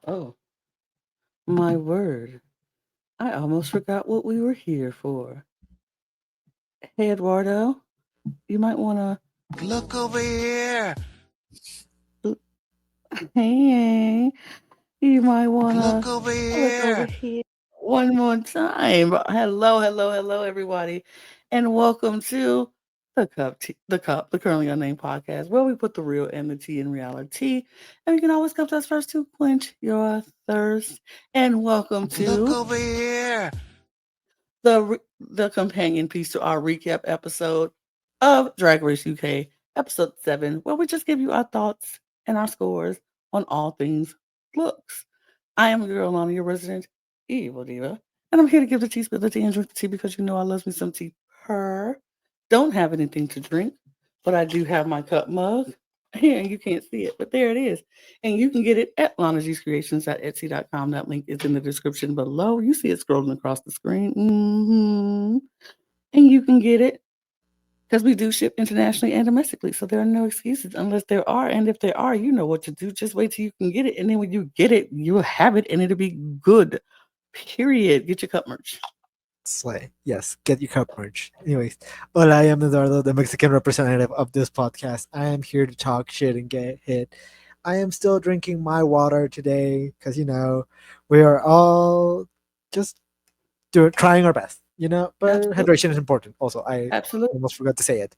Oh, my word. I almost forgot what we were here for. Hey, Eduardo, you might want Look over here. to. Hey, you might want Look to over look over here. here one more time. Hello, hello, hello, everybody, and welcome to the Currently Unnamed Podcast, where we put the real and the tea in reality. And you can always come to us first to quench your thirst. And welcome Look to over here. the companion piece to our recap episode of Drag Race UK, episode 7, where we just give you our thoughts and our scores on all things looks. I am your girl Lana, your resident evil diva, and I'm here to give the tea, spill the tea, and drink the tea because you know I love me some tea. Don't have anything to drink, but I do have my cup mug. Here, and you can't see it, but there it is. And you can get it at lanagcreations.etsy.com. That link is in the description below. You see it scrolling across the screen. And you can get it because we do ship internationally and domestically. So there are no excuses unless there are. And if there are, you know what to do. Just wait till you can get it. And then when you get it, you'll have it and it'll be good. Period. Get your cup merch. Slay. Yes, get your cup merch. Anyways, hola, I am Eduardo, the Mexican representative of this podcast. I am here to talk shit and get hit. I am still drinking my water today because, we are all just trying our best, but Absolutely. hydration is important. Also, I Absolutely. almost forgot to say it.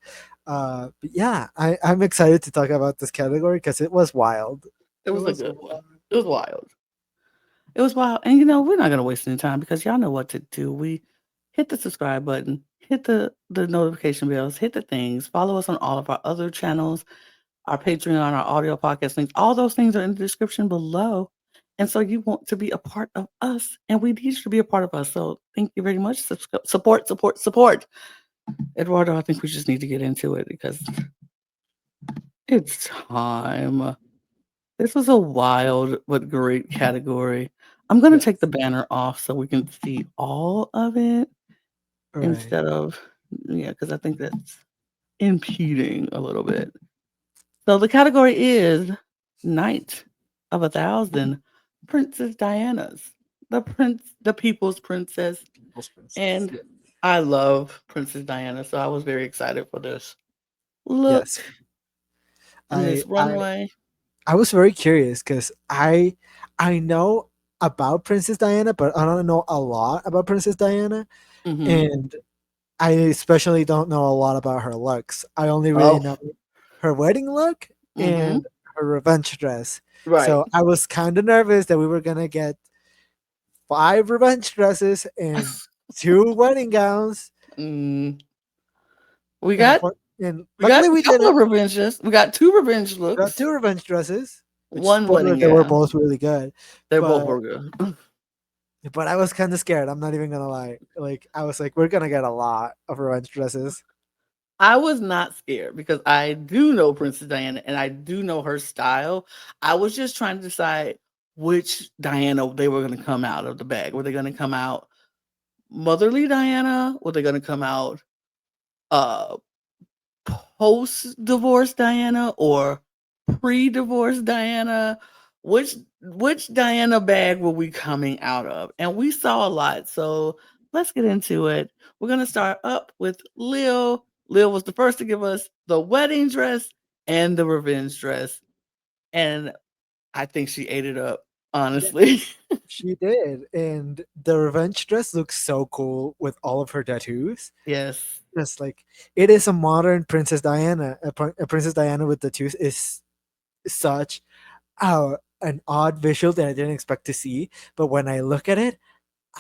But yeah, I'm excited to talk about this category because it was wild. It It was a was good one. It was wild. It was wild. And we're not gonna waste any time because y'all know what to do. We hit the subscribe button, hit the notification bells, hit the things, follow us on all of our other channels, our Patreon, our audio podcast links. All those things are in the description below. And so you want to be a part of us, and we need you to be a part of us. So thank you very much. Support, support, support. Eduardo, I think we just need to get into it because it's time. This was a wild but great category. I'm gonna yes. take the banner off so we can see all of it All right. instead of because I think that's impeding a little bit. So the category is Night of 1,000 Princess Diana's. The people's princess. People's princess. And I love Princess Diana, so I was very excited for this look Yes. and I this I runway. I was very curious because I know about Princess Diana, but I don't know a lot about Princess Diana, Hmm. and I especially don't know a lot about her looks. I only really Oh. know her wedding look Hmm. and her revenge dress. Right. So I was kind of nervous that we were gonna get 5 revenge dresses and 2 wedding gowns, Mm. We and got and we got luckily a we couple of didn't. revenges. We got 2 revenge We got looks, 2 revenge dresses, which 1 spoiler, wedding they were gown. both really good, They both but were good. I was kind of scared. I'm not even gonna lie. Like I was like, we're gonna get a lot of revenge dresses. I was not scared because I do know Princess Diana and I do know her style. I was just trying to decide which Diana they were gonna come out of the bag. Were they gonna come out motherly Diana? Were they gonna come out, uh, post-divorce Diana or pre-divorce Diana? Which Diana bag were we coming out of? And we saw a lot. So let's get into it. We're gonna start up with Lill. Lill was the first to give us the wedding dress and the revenge dress. And I think she ate it up, Yeah, honestly. she did, and the revenge dress looks so cool with all of her tattoos. Yes. Just like it is a modern Princess Diana. A Princess Diana with tattoos is such an odd visual that I didn't expect to see. But when I look at it,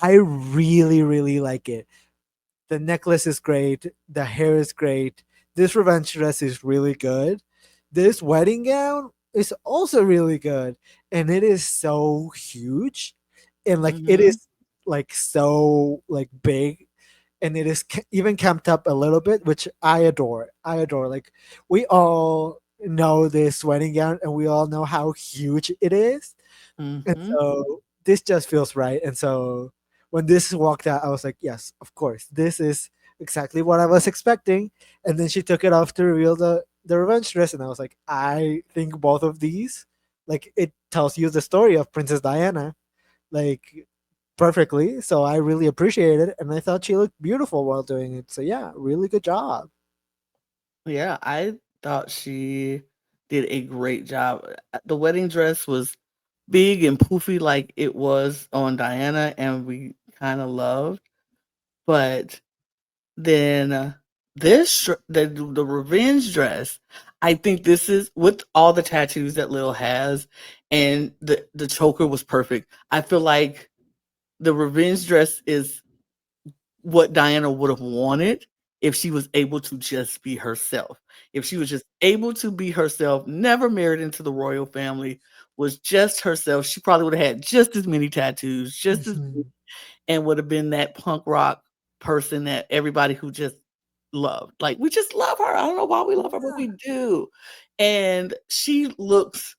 I really, really like it. The necklace is great. The hair is great. This revenge dress is really good. This wedding gown is also really good. And it is so huge. And like it Mhm. is like so like big, and it is even camped up a little bit, which I adore. I adore. Like we all know this wedding gown, and we all know how huge it is, and Mhm. so this just feels right. And so when this walked out, I was like, yes, of course, this is exactly what I was expecting. And then she took it off to reveal the revenge dress, and I was like, I think both of these, like tells you the story of Princess Diana like perfectly. So I really appreciate it, and I thought she looked beautiful while doing it. So yeah, really good job. Yeah, I thought she did a great job. The wedding dress was big and poofy like it was on Diana, and we kind of loved. But then the revenge dress, I think this is with all the tattoos that Lil has, and the choker was perfect. I feel like the revenge dress is what Diana would have wanted if she was able to just be herself. If she was just able to be herself, never married into the royal family, was just herself, she probably would have had just as many tattoos, just as Mhm. and would have been that punk rock person that everybody who just loved. Like we just love her. I don't know why we love her, but Yeah. we do. And she looks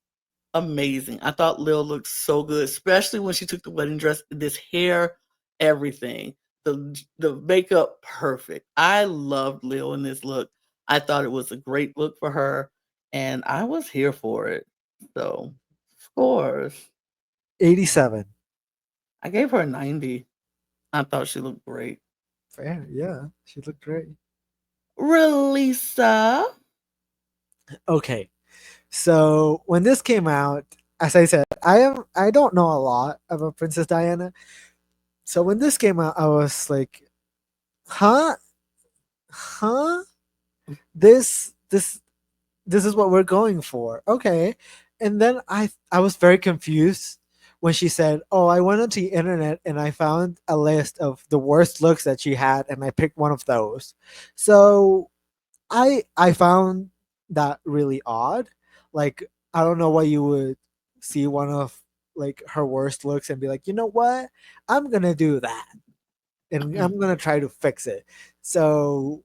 amazing. I thought Lil looked so good, especially when she took the wedding dress, this hair, everything. The makeup, perfect. I loved Lil in this look. I thought it was a great look for her, and I was here for it. So, scores. 87. I gave her a 90. I thought she looked great. Fair. Yeah, she looked great. Rileasa. Okay. So when this came out, as I said, I don't know a lot about Princess Diana. So when this came out, I was like, huh? Huh? This this this is what we're going for. Okay. And then I was very confused when she said, "Oh, I went onto the internet and I found a list of the worst looks that she had and I picked one of those." So I found that really odd. Like I don't know why you would see one of like her worst looks and be like, "You know what? I'm going to do that and I'm going to try to fix it." So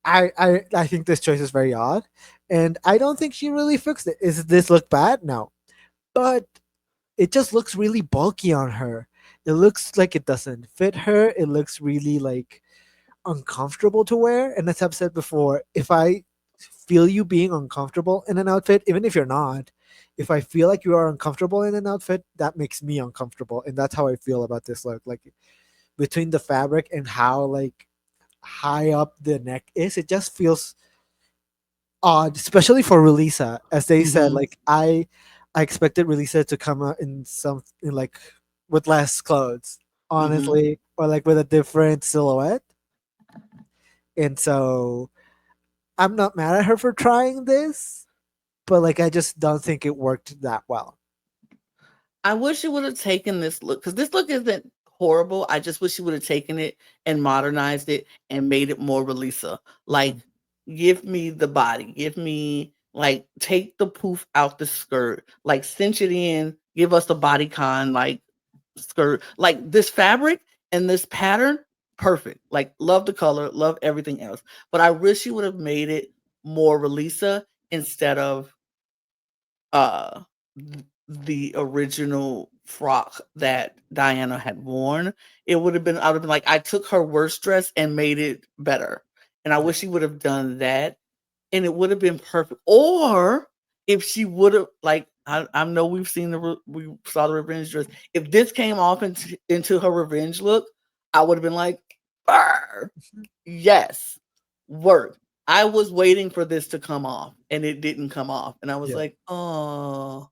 I think this choice is very odd, and I don't think she really fixed it. Is this look bad? No, but it just looks really bulky on her. It looks like it doesn't fit her. It looks really like uncomfortable to wear. And as I've said before, if I feel you being uncomfortable in an outfit, even if you're not, if I feel like you are uncomfortable in an outfit, that makes me uncomfortable, and that's how I feel about this look. Like between the fabric and how like high up the neck is, it just feels odd, especially for Rileasa. As they said, Mhm. like I expected Rileasa to come out in some in like with less clothes, Mhm. honestly, or like with a different silhouette. And so I'm not mad at her for trying this, but like I just don't think it worked that well. I wish you would have taken this look because this look isn't horrible. I just wish you would have taken it and modernized it and made it more Relisa. Like, Mhm. give me the body. Give me like take the poof out the skirt. Like cinch it in. Give us a bodycon like skirt. Like this fabric and this pattern, perfect. Like love the color, love everything else. But I wish you would have made it more Relisa instead of uh the original frock that Diana had worn. It would have been I would have been like I took her worst dress and made it better. And I Yeah. wish she would have done that and it would have been perfect. Or if she would have like I know we've seen we saw the revenge dress. If this came off into her revenge look, I would have been like, "Brr, yes, work." I was waiting for this to come off and it didn't come off. And I was Yeah. like, oh,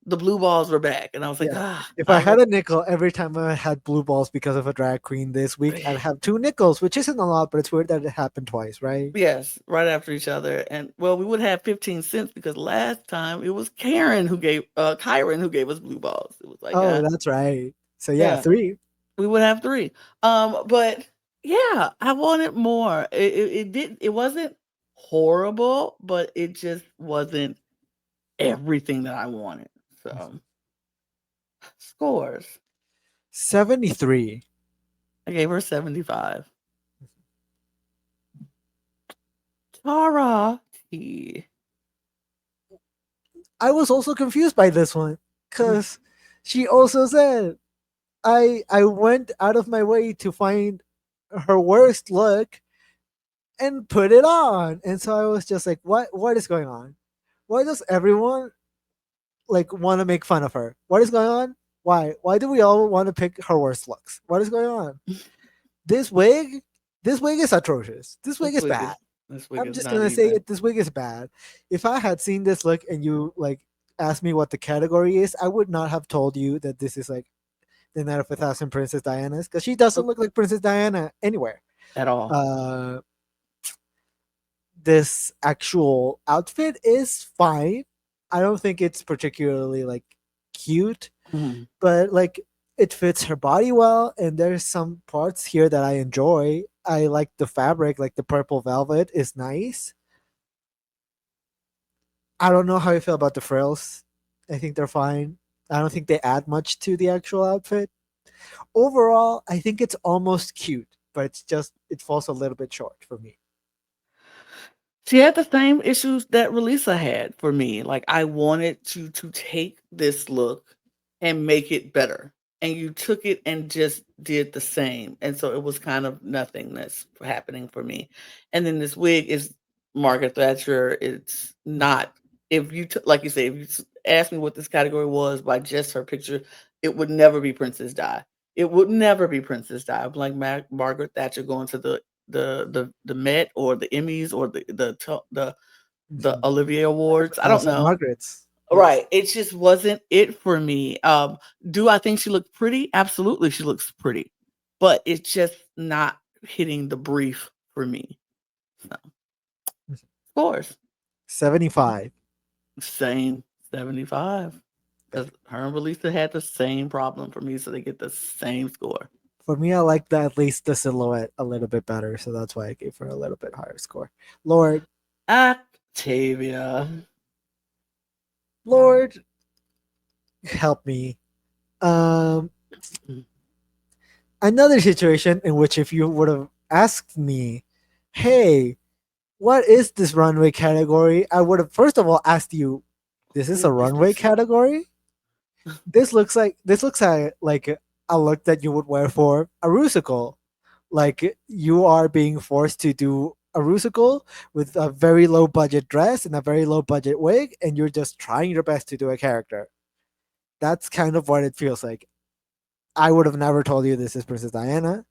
the blue balls were back. And I was like, Yeah. If I I had want a nickel every time I had blue balls because of a drag queen this week, I'd have two nickels, which isn't a lot, but it's weird that it happened twice, right? yes, right after each other. And well, we would have 15 cents because last time it was Karen who gave Kyran who gave us blue balls. It was like, Oh, that's right. So yeah, yeah, three. we would have three. But yeah, I wanted more. It wasn't horrible, but it just wasn't everything that I wanted. So scores. 73. I gave her 75. Charra Tea. I was also confused by this one because she also said I went out of my way to find her worst look and put it on. And so I was just like, what is going on? Why does everyone like want to make fun of her. What is going on? Why? Why do we all want to pick her worst looks? What is going on? This wig, this wig is atrocious. This This wig is wig bad. is this wig I'm is just not gonna say even. it. This wig is bad. If I had seen this look and you like asked me what the category is, I would not have told you that this is like the Night of a Thousand Princess Dianas because she doesn't look like Princess Diana anywhere. At all. Uh, this actual outfit is fine. I don't think it's particularly like cute, Mhm. but like it fits her body well, and there's some parts here that I enjoy. I like the fabric, like the purple velvet is nice. I don't know how I feel about the frills. I think they're fine. I don't think they add much to the actual outfit. Overall, I think it's almost cute, but it's just it falls a little bit short for me. She had the same issues that Rileasa had for me. Like I wanted you to take this look and make it better. And you took it and just did the same. And so it was kind of nothingness happening for me. And then this wig is Margaret Thatcher. It's Mhm. not, if you, like you say, if you asked me what this category was by just her picture, it would never be Princess Di. It would never be Princess Di. I'm like Margaret Thatcher going to the Met or the Emmys or the Mhm. Olivier Night of Awards. a I don't Thousand know. Margarets. Yes. Right. It just wasn't it for me. Do I think she looked pretty? Absolutely, she looks pretty. But it's just not hitting the brief for me. So, of course. 75. Same 75. Because her and Releasa had the same problem for me, so they get the same score. For me, I like the, at least the silhouette a little bit better, so that's why I gave her a little bit higher score. Lord, Actavia. Lord, help me. Um, Another situation in which if you would have asked me, hey, what is this runway category? I would have first of all asked you, this is a Who is runway this? category? This looks like a look that you would wear for a rusical. Like you are being forced to do a rusical with a very low budget dress and a very low budget wig, and you're just trying your best to do a character. That's kind of what it feels like. I would have never told you this is Princess Diana.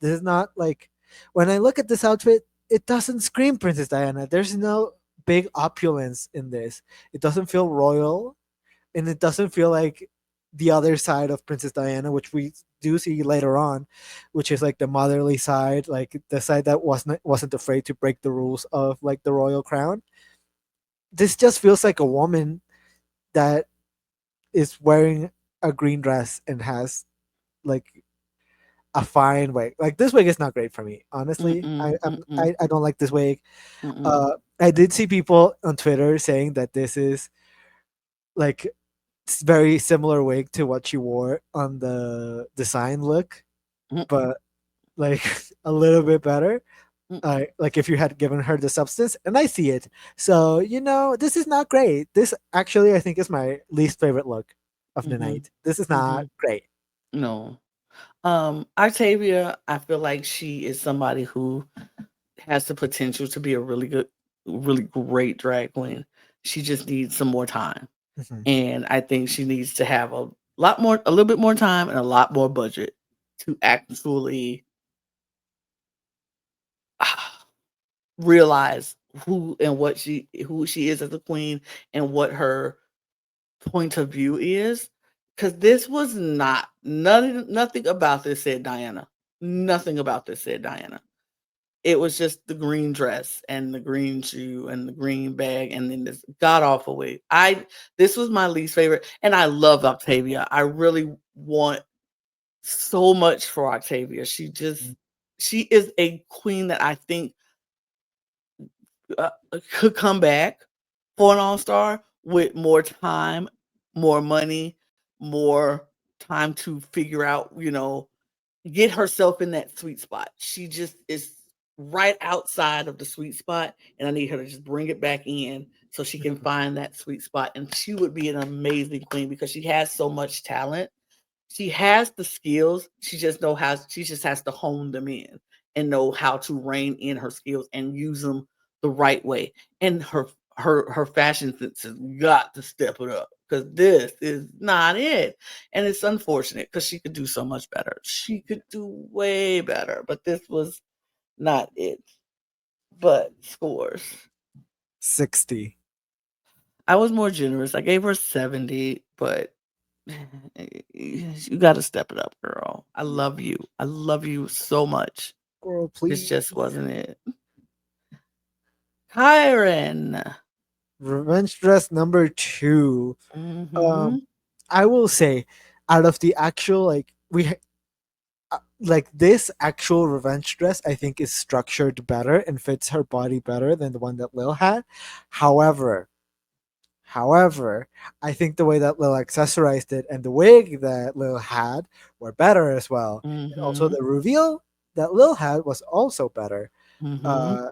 This is not like when I look at this outfit, it doesn't scream Princess Diana. There's no big opulence in this. It doesn't feel royal, and it doesn't feel like the other side of Princess Diana, which we do see later on, which is like the motherly side, like the side that wasn't afraid to break the rules of like the royal crown. This just feels like a woman that is wearing a green dress and has like a fine wig. Like this wig is not great for me, honestly. Mm-mm, I don't like this wig. mm-mm. I did see people on Twitter saying that this is like very similar wig to what she wore on the design look, Mm-mm, but like a little bit better. mm-mm, Like if you had given her the substance, and I see it. So this is not great. This actually I think is my least favorite look of the mhm, night. This is not mhm. great. No. Octavia, I feel like she is somebody who has the potential to be a really great drag queen. She just needs some more time. Mhm. And I think she needs to have a little bit more time and a lot more budget to actually realize who she is as a queen and what her point of view is. Because this was nothing about this said Diana. Nothing about this said Diana. It was just the green dress and the green shoe and the green bag and then this god awful wig. This was my least favorite, and I love Octavia. I really want so much for Octavia. She is a queen that I think could come back for an all star with more time, more money, more time to figure out, get herself in that sweet spot. She just is right outside of the sweet spot, and I need her to just bring it back in so she can Mhm. find that sweet spot. And she would be an amazing queen because she has so much talent. She has the skills. She just has to hone them in and know how to rein in her skills and use them the right way. And her fashion sense has got to step it up. because this is not it. And it's unfortunate because she could do so much better. She could do way better, but this was not it. But scores. 60. I was more generous. I gave her 70, but you got to step it up, girl. I love you. I love you so much. Girl, This please. just wasn't it. Kyran. Revenge dress number 2. Mm-hmm. I will say, out of the actual like this actual revenge dress, I think is structured better and fits her body better than the one that Lill had. However, However, I think the way that Lill accessorized it and the wig that Lill had were better as well. And also Mm-hmm. the reveal that Lill had was also better. Mm-hmm.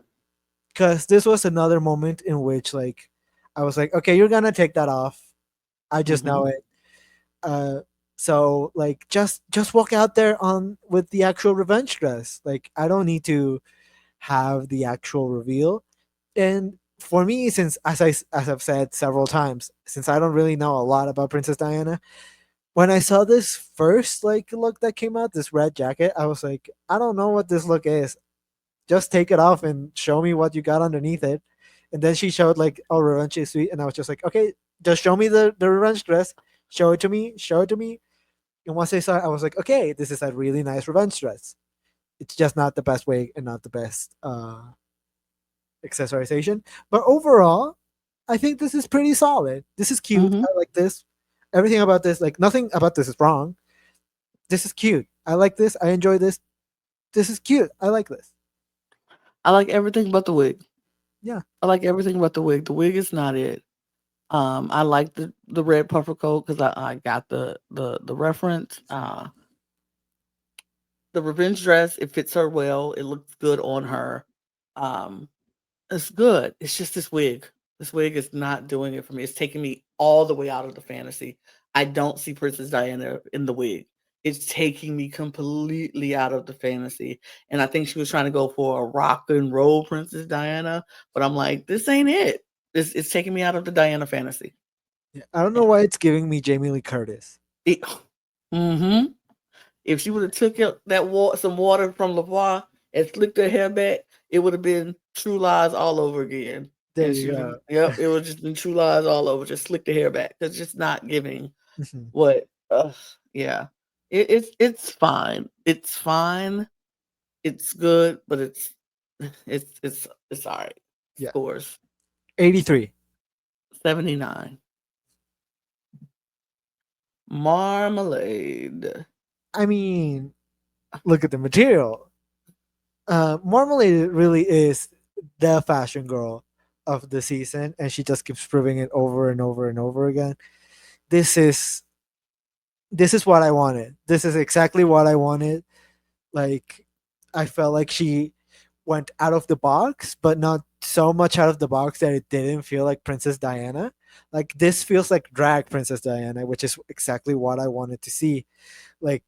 Because this was another moment in which like I was like, okay, you're gonna take that off. I just Mm-hmm. know it. Uh, so like just walk out there on with the actual revenge dress. Like I don't need to have the actual reveal. And for me, since as I've said several times, since I don't really know a lot about Princess Diana, when I saw this first like look that came out, this red jacket, I was like, I don't know what this look is. Just take it off and show me what you got underneath it. And then she showed like, oh, revenge is sweet, and I was just like, okay, just show me the revenge dress. Show it to me. Show it to me. And once I saw it, I was like, okay, this is a really nice revenge dress. It's just not the best wig and not the best accessorization. But overall, I think this is pretty solid. This is cute. Mm-hmm. I like this. Everything about this, like nothing about this is wrong. This is cute. I like this. I enjoy this. This is cute. I like this. I like everything but the wig. Yeah. I like everything but the wig. The wig is not it. I like the red puffer coat because I got the reference. The revenge dress, it fits her well. It looks good on her. Um, it's good. It's just this wig. This wig is not doing it for me. It's taking me all the way out of the fantasy. I don't see Princess Diana in the wig. It's taking me completely out of the fantasy. And I think she was trying to go for a rock and roll Princess Diana, but I'm like, this ain't it. It's taking me out of the Diana fantasy. Yeah. I don't know why it's giving me Jamie Lee Curtis. It, mm-hmm. If she would have took it, some water from Voix and slicked her hair back, it would have been True Lies all over again. There And you she would have, go. yep, it would just been True Lies all over. Just slick the hair back. It's just not giving Mhm. what. Yeah, it's fine. It's fine. It's good, but it's all right. Yeah. Scores 83. 79. Marmalade. I mean, look at the material. Marmalade really is the fashion girl of the season, and she just keeps proving it over and over and over again. This is this is what I wanted. This is exactly what I wanted. Like I felt like she went out of the box, but not so much out of the box that it didn't feel like Princess Diana. Like this feels like drag Princess Diana, which is exactly what I wanted to see. Like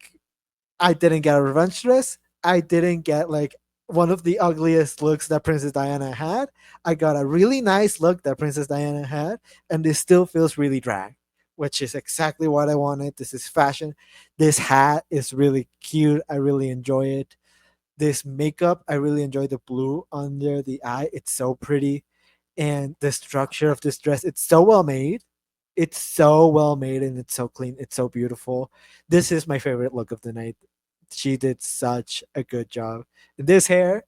I didn't get a revenge dress. I didn't get like one of the ugliest looks that Princess Diana had. I got a really nice look that Princess Diana had, and this still feels really drag, which is exactly what I wanted. This is fashion. This hat is really cute. I really enjoy it. This makeup, I really enjoy the blue under the eye. It's so pretty. And the structure of this dress, it's so well made. It's so well made and it's so clean. It's so beautiful. This is my favorite look of the night. She did such a good job. And this hair,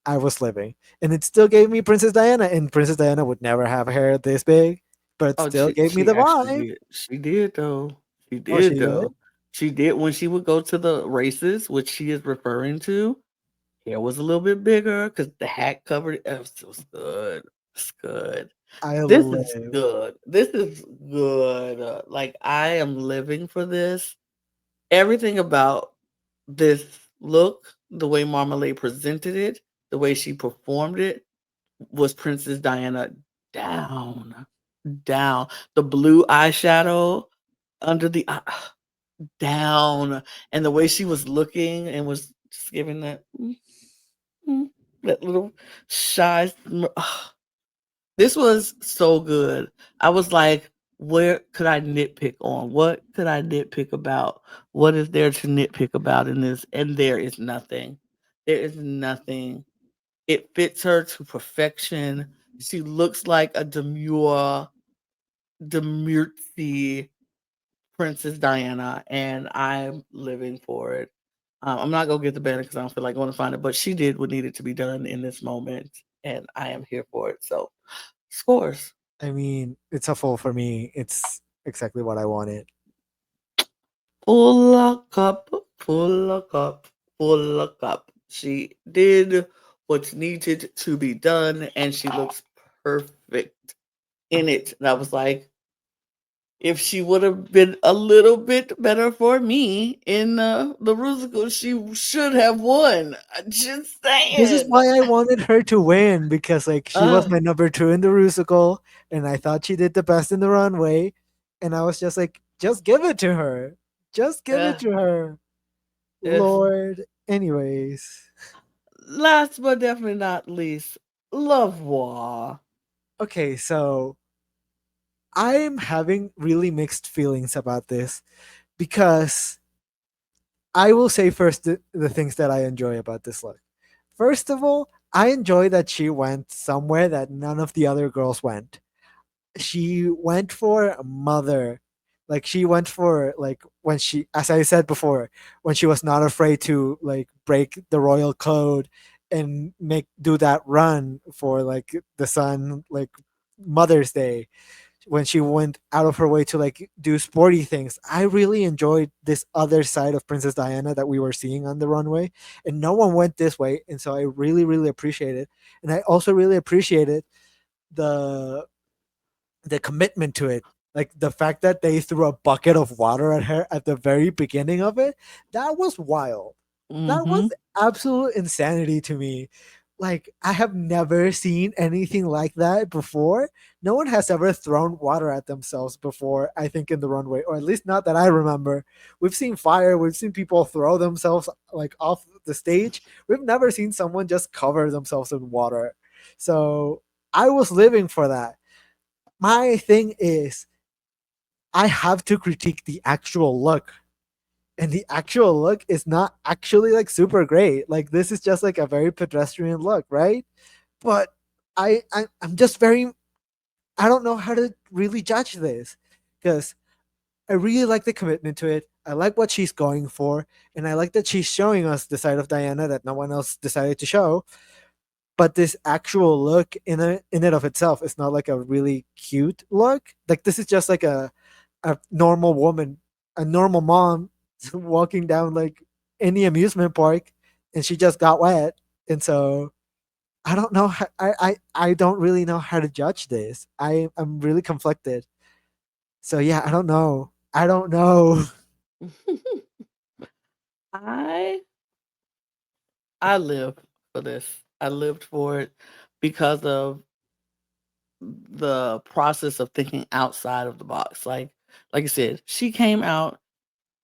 I was living. And it still gave me Princess Diana. And Princess Diana would never have hair this big, but it Oh, still gave me she the actually vibe. did. She did though. She Oh, did she did? though. She did when she would go to the races, which she is referring to. Hair was a little bit bigger because the hat covered it. It was good. It's good. I This is live. good. This is good. Like I am living for this. Everything about this look, the way Marmalade presented it, the way she performed it, was Princess Diana down, down. The blue eyeshadow under the eye, down, and the way she was looking and was just giving that that little shy. This was so good. I was like, where could I nitpick on? What could I nitpick about? What is there to nitpick about in this? And there is nothing. There is nothing. It fits her to perfection. She looks like a demurty Princess Diana, and I'm living for it. I'm not gonna get the banner because I don't feel like going to find it, but she did what needed to be done in this moment, and I am here for it. So, scores. I mean, it's a full for me. It's exactly what I wanted. Full a cup, full a cup, full a cup. She did what's needed to be done, and she looks perfect in it. And I was like, if she would have been a little bit better for me in the musical, she should have won. I'm just This is saying. why I wanted her to win, because like she was Uh, my number two in the Rusical, and I thought she did the best in the runway, and I was just like, just give it to her, just give it yeah, to her, yes. Lord. Anyways, Last but definitely not least, Love War. okay, so I'm having really mixed feelings about this because I will say first the things that I enjoy about this look. First of all, I enjoy that she went somewhere that none of the other girls went. She went for a mother. Like she went for like when she, as I said before, when she was not afraid to like break the royal code and make do that run for like the sun, like Mother's Day, when she went out of her way to like do sporty things. I really enjoyed this other side of Princess Diana that we were seeing on the runway, and no one went this way, and so I really, really appreciate it. And I also really appreciated the commitment to it. Like the fact that they threw a bucket of water at her at the very beginning of it, that was wild. That was Mm-hmm. absolute insanity to me. Like I have never seen anything like that before. No one has ever thrown water at themselves before, I think, in the runway, or at least not that I remember. We've seen fire, we've seen people throw themselves like off the stage. We've never seen someone just cover themselves in water. So I was living for that. My thing is, I have to critique the actual look. And the actual look is not actually like super great. Like this is just like a very pedestrian look, right? But I'm just very, I don't know how to really judge this because I really like the commitment to it. I like what she's going for, and I like that she's showing us the side of Diana that no one else decided to show. But this actual look in it of itself is not like a really cute look. Like this is just like a normal woman, a normal mom walking down like any amusement park, and she just got wet. And so I don't know. I don't really know how to judge this. I'm really conflicted. So yeah, I don't know. I don't know. I I live for this. I lived for it because of the process of thinking outside of the box. Like I said, she came out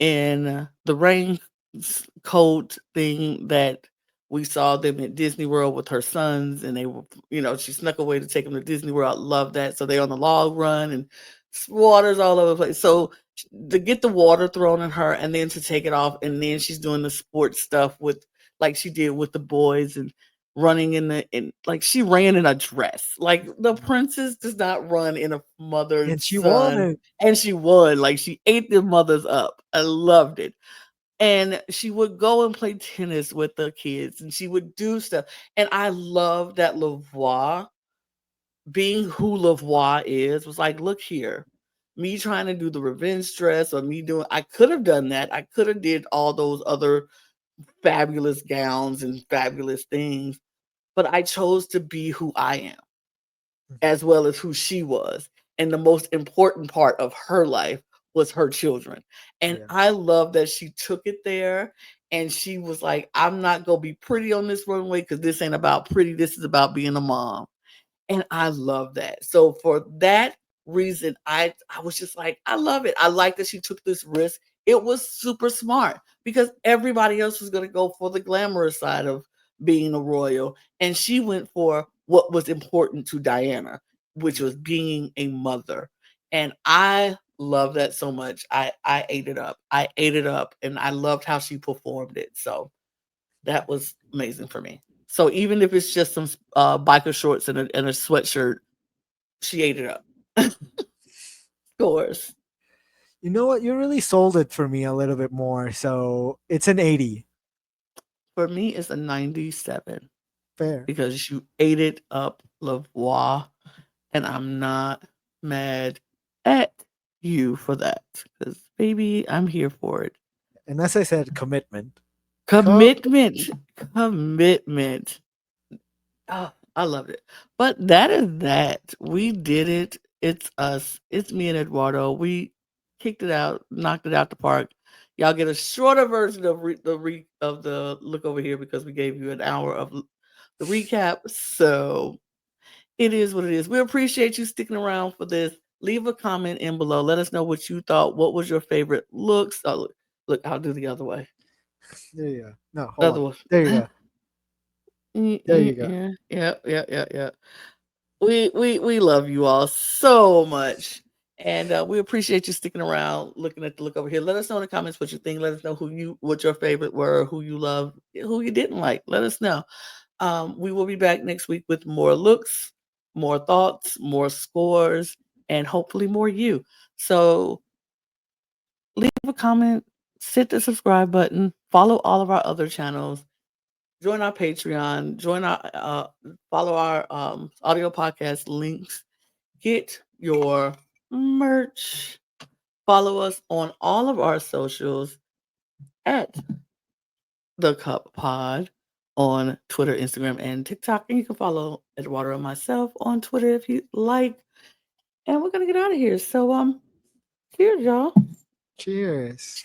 in the raincoat thing that we saw them at Disney World with her sons, and they were, she snuck away to take them to Disney World. I love that. So they're on the log run and water's all over the place. So to get the water thrown in her and then to take it off, and then she's doing the sports stuff with like she did with the boys and running in like she ran in a dress. Like the princess does not run in a mother and And she won son, it. and she won. Like she ate their mothers up. I loved it. And she would go and play tennis with the kids and she would do stuff. And I love that Lavoie, being who Lavoie is, was like, look here, me trying to do the revenge dress or me doing, I could have done that. I could have did all those other fabulous gowns and fabulous things, but I chose to be who I am as well as who she was. And the most important part of her life was her children. And Yeah. I love that she took it there and she was like, I'm not going to be pretty on this runway because this ain't about pretty. This is about being a mom. And I love that. So for that reason, I was just like, I love it. I like that she took this risk. It was super smart because everybody else was going to go for the glamorous side of being a royal, and she went for what was important to Diana, which was being a mother. And I love that so much. I ate it up. I ate it up, and I loved how she performed it. So that was amazing for me. So even if it's just some biker shorts and a sweatshirt, she ate it up. Scores. You know what? You really sold it for me a little bit more. So it's an 80. For me, it's a 97 Fair. because you ate it up, Lavoie, and I'm not mad at you for that. Because baby, I'm here for it. And as I said, commitment. Commitment. Commitment. Oh, I loved it. But that is that. We did it. It's us. It's me and Eduardo. We kicked it out, knocked it out the park. Y'all get a shorter version of the look over here because we gave you an hour of the recap. So it is what it is. We appreciate you sticking around for this. Leave a comment in below. Let us know what you thought. What was your favorite looks? Oh, look, I'll do the other way. There you go. No, The hold other on. one. There you go. There you go. Yeah. We love you all so much. And we appreciate you sticking around, looking at the look over here. Let us know in the comments what you think. Let us know what your favorite were, who you love, who you didn't like. Let us know. We will be back next week with more looks, more thoughts, more scores, and hopefully more you. So leave a comment, hit the subscribe button, follow all of our other channels, join our Patreon, follow our audio podcast links, get your merch, follow us on all of our socials at The Cup Pod on Twitter, Instagram, and TikTok. And you can follow Eduardo and myself on Twitter if you like. And we're gonna get out of here. So cheers, y'all. Cheers.